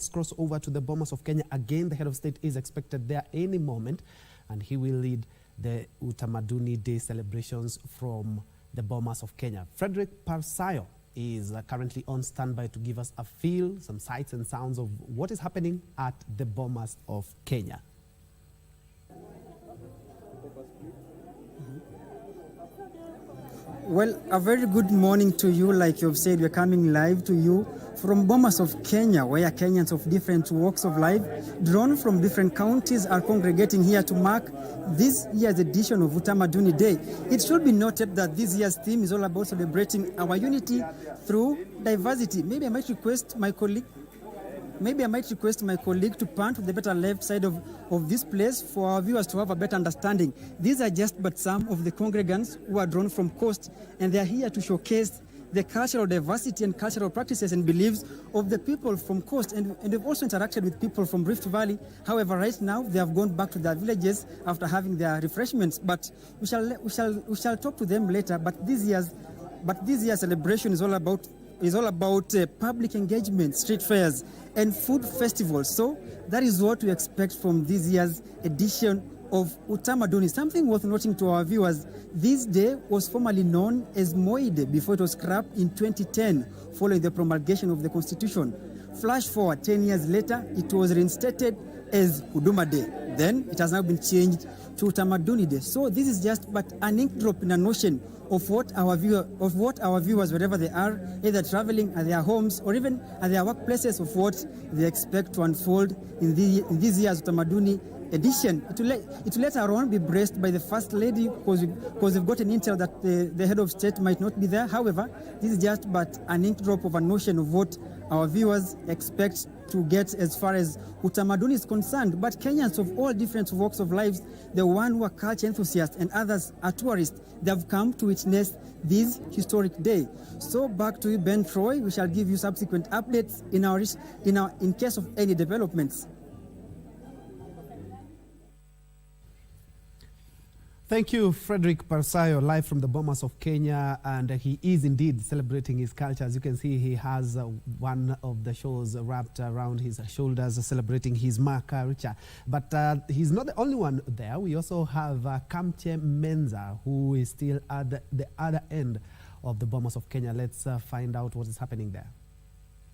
let's cross over to the Bomas of Kenya. Again, the head of state is expected there any moment, and he will lead the Utamaduni Day celebrations from the Bomas of Kenya. Frederick Parsayo is currently on standby to give us a feel, some sights and sounds of what is happening at the Bomas of Kenya. Well, a very good morning to you. Like you've said, we're coming live to you from Bomas of Kenya, where Kenyans of different walks of life, drawn from different counties, are congregating here to mark this year's edition of Utamaduni Day. It should be noted that this year's theme is all about celebrating our unity through diversity. Maybe I might request my colleague to pan to the better left side of this place for our viewers to have a better understanding. These are just but some of the congregants who are drawn from coast, and they are here to showcase the cultural diversity and cultural practices and beliefs of the people from coast. And they've also interacted with people from Rift Valley. However, right now they have gone back to their villages after having their refreshments. But we shall talk to them later. But this year's celebration is all about public engagement, street fairs, and food festivals. So that is what we expect from this year's edition of Utamaduni. Something worth noting to our viewers, this day was formerly known as Moi Day before it was scrapped in 2010 following the promulgation of the Constitution. Flash forward 10 years later, it was reinstated as Huduma Day. Then it has now been changed to Utamaduni Day. So this is just but an ink drop in a notion of what our viewers, wherever they are, either traveling at their homes or even at their workplaces, of what they expect to unfold in this year's Utamaduni edition. It will later on be braced by the First Lady, because we've gotten intel that the head of state might not be there. However, this is just but an ink drop of a notion of what our viewers expect to get as far as Utamaduni is concerned. But Kenyans of all different walks of life, the one who are culture enthusiasts and others are tourists, they have come to witness this historic day. So back to you, Ben Troy. We shall give you subsequent updates in case of any developments. Thank you, Frederick Parsayo, live from the Bomas of Kenya, and he is indeed celebrating his culture. As you can see, he has one of the shows wrapped around his shoulders, celebrating his culture. But he's not the only one there. We also have Kamche Menza, who is still at the other end of the Bomas of Kenya. Let's find out what is happening there.